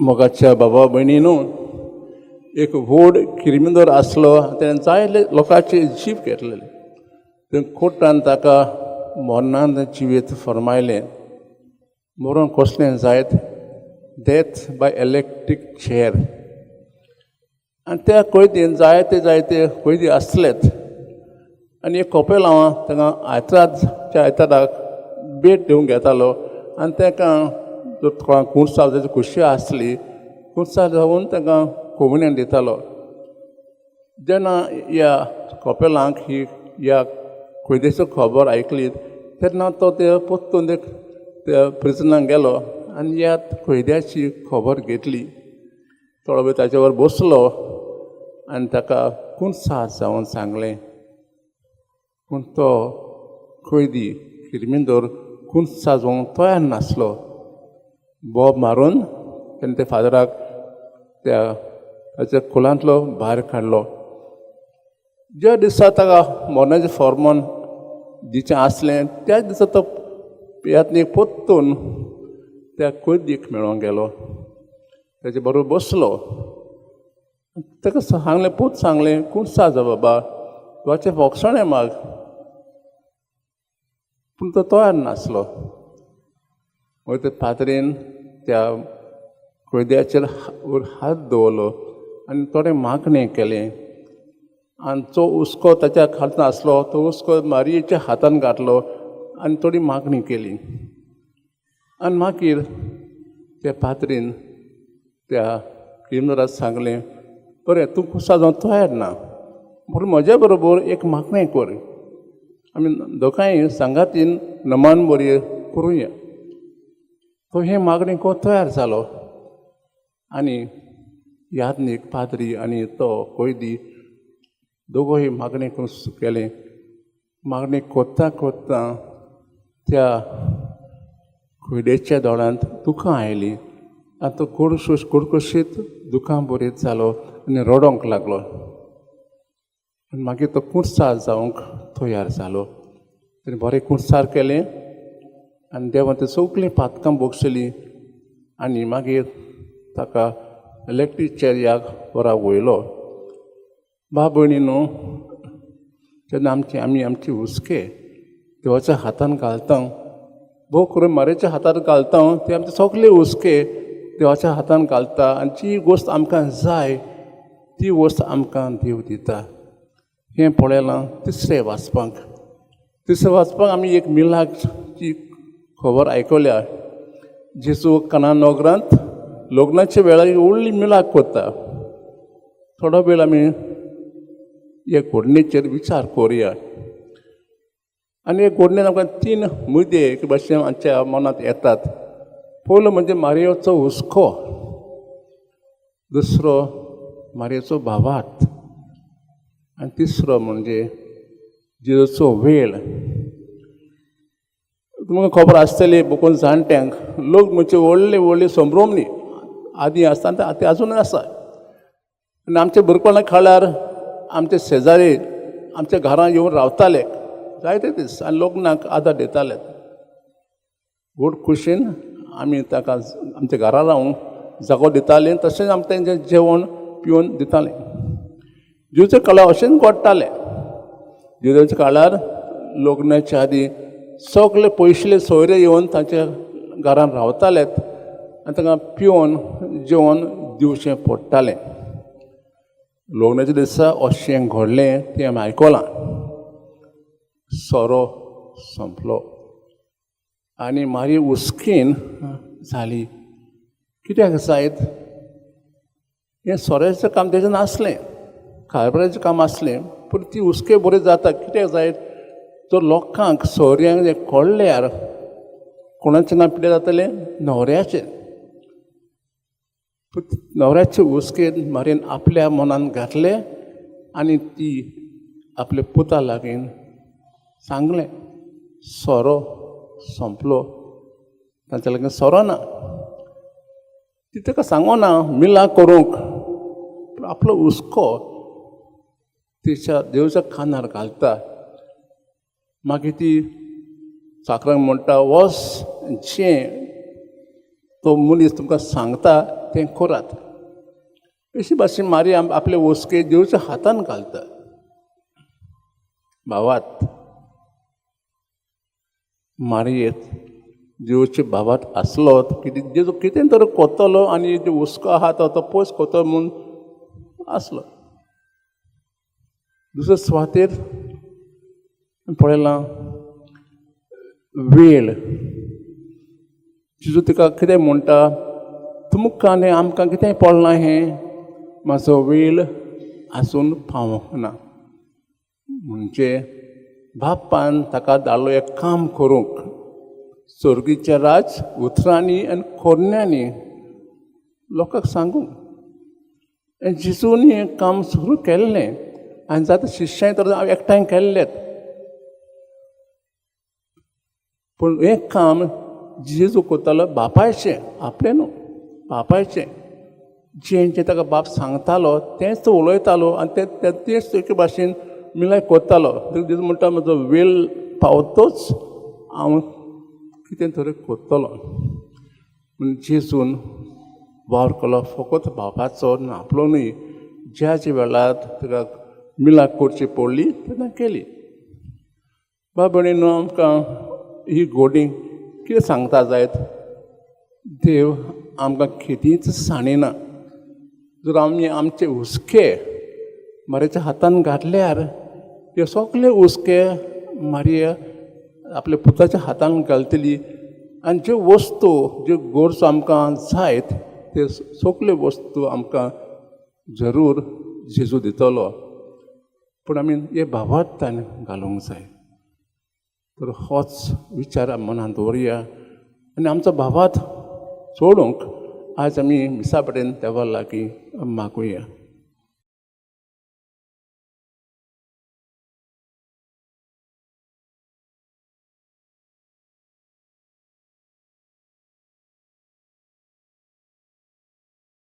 मोगाच्या बाबा भयणीनू एक व्हड किरमिंदोर आसलो तेणें जायले लोकांचे जीव घेतलेले ते कोर्टान ताका मरणांत जिवीत फरमायलें मरण कसलें जायत डेथ बाय इलेक्ट्रीक चेअर आनी त्या कैदीन जायते कैदी आसलेत आनी एक कपेल हांव ताका आयतारच्या आयताराक भेट दिवंक घेतालो आनी ताका जर कोणाक कुणसाल ताची खुशी आसली कुणसाल जावन ताका कोमुनियन दितालो जेन्ना ह्या कपेलांक ही ह्या कैदेची खबर आयकली तेन्ना तो ते पोत्तून त्या प्रिजनाक गेलो आनी ह्या कैद्याची खबर घेतली थोडो वेळ ताचे वर बसलो आनी ताका कुणसाल जावन सांगलें पूण तो कैदी किरमिंदोर कुणसाल जावंक तयार नासलो बोब मारून तेणें त्या फादराक ताच्या कुलांतलो भायर काडलो ज्या दिसा ताका मरणाचें फर्मान दिवचें आसलें त्याच दिसा तो यातनीक पोत्तून त्या कैदीक मेळोंक गेलो ताचे बरोबर बसलो ताका सांगलें पूत सांगलें कुणसाल जा बाबा तुवाचें वखसणें माग पूण तो तयार नासलो मागीर त्या फादरीन त्या कैद्याचेर हात दवरलो आनी थोडें मागणें केलें आनी जो हुस्को ताच्या हातांत आसलो तो हुस्को मारयेच्या हातान घातलो आनी थोडी मागणी केली आनी मागीर त्या फादरीन त्या किरमिंदोराक सांगलें बरें तूं कुणसाल जावंक तयार ना पूण म्हज्या बरोबर एक मागणें कर आमी दोगांय सांगातीन नमान बरी करुया तो हे मागणी को तयार जालो आनी यादनीक पाद्री आनी तो कैदी दोगोय मागणी केलें मागणी कोत्ता त्या कैद्याच्या दोळ्यांत दुखां आयलीं आनी तो कुडकुशीत दुखां बरीत जालो आनी रडोंक लागलो आनी मागीर तो कुणसाल जावंक तयार जालो ताणें बरें कुणसाल केलें आनी देवान ती सगळीं पातकां बोगसलीं आनी मागीर ताका इलेक्ट्रीक चेअराक बरा वयलो बाब भयणीनू जेन्ना आमी आमचे हुस्के देवाच्या हातान घालता भोव करून मारयेच्या हातान घालता ते आमचे सगळे हुस्के देवाच्या हातान घालता आनी जी गोश्ट आमकां जाय ती वस्त आमकां देव दिता हें पळयलां तिसरें वाचपाक आमी एक मिलाची खबर आयकल्या जेजू काना नगरांत लग्नाच्या वेळार व्हडली मिलाक करता थोडो वेळ आमी हे घडणेचेर विचार करुया आनी हे घडणेन आमकां 3 मुद्दे एक भाशेन आमच्या मनांत येतात पयलो म्हणजे मारयेचो हुस्को दुसरो मारयेचो भावार्थ आनी तिसरो म्हणजे जेजूचो वेळ तुमकां खबर आसतली बकून जाणट्यांक लोक म्हणजे व्हडले संभ्रमणी आदीं आसता आनी ते आजुनूय आसा आनी आमचे भुरगेपणा काळार आमचे शेजारी आमच्या घरां येवन रावताले जायते दीस आनी लग्नाक आदार दिताले व्हड खुशेन आमी ताका आमच्या घरा रावंक जागो दितालीं तशेंच आमी तेंचें जेवण पिवन दितालीं जेजूच्या काळार अशेंच घडटालें जेजूच्या काळार लग्नाच्या आदीं सगळे पयसले सोयरे येवन तांच्या घरान रावतालेत आनी तांकां पिवन जेवण दिवचें पडटालें लग्नाच्या दिसा अशें घडलें तें आमी आयकलां सोरो संपलो आनी मारी हुस्कीन जाली कित्याक जायत हें सोऱ्याचें काम तेजें नासलें कारभाराचें काम आसलें पूण ती हुस्के बरें जाता कित्याक जायत तर लोकांक सोऱ्यांक जें कळ्ळ्यार कोणाचें नांव पिड्यार जातलें न्हवऱ्याचें न्हवऱ्याचे हुस्के मारेन आपल्या मनान घातले आनी ती आपल्या पुता लागीं सांगलें सोरो संपलो तांच्या लागीं सोरो ना ती ताका सांगोना मिला करूंक आपलो हुस्को तिच्या देवच्या कानार घालता मागीर ती चाकरांक म्हणटा वच जें तो मनीस तुमकां सांगता तें करात. अशी भाशेन मारी आपले वस्के देवच्या हातान घालता. भावात मारयेत देवचे भावात आसलो कितें जेजो कितें तरी कोत्तलो आनी जो हुस्को आहा तो पयस कोत्तो म्हूण आसलो. दुसरे सुवातेर पळयलां वेळ. जेजू तिका कितें म्हणटा, तुमकां आनी आमकां कितें पडलां हें, म्हाजो वेळ आसून पावोंक ना. म्हणजे बापान ताका धाडलो एक काम करूंक, स्वर्गीचें राज उतरांनी आनी खोर्ल्यांनी लोकांक सांगूंक. आनी जेजून हें काम सुरू केल्लें आनी जाता शिश्यां तर एकठांय केल्लेत. पूण हें काम जेजू कोत्तालो बापायचें, आपलें न्हू, बापायचें. जें ताका बाप सांगतालो तेंच तो उलयतालो आनी तेच एके भाशेन मिलाय कोत्तालो. जेजू म्हणटा म्हजो वेळ पावतोच हांव कितें तरी कोत्तलो. पूण जेजून वावर केलो फकत बापाचो ना, आपलो न्हय. ज्या वेळार ताका मिलाक करची पडली तेन्ना केली. बाब भयणीनो, आमकां ही घोडी कितें सांगता जायत, देव आमकां केदींच साणिना. जर आमी आमचे हुस्के मारयेच्या हातान घातल्यार हे सगळे हुस्के मारये आपल्या पुताच्या हातान घालतली. आनी ज्यो वस्तू ज्यो गरजो आमकां जायत त्यो सगल्यो वस्तू आमकां जरूर जेजू दितलो. पूण आमी हे भावार्थान घालूंक जाय. तर होच विचार मनांत दवरया आनी आमचो भावार्थ सोडूंक आज आमी मिसा कडेन देवा लागीं मागुया.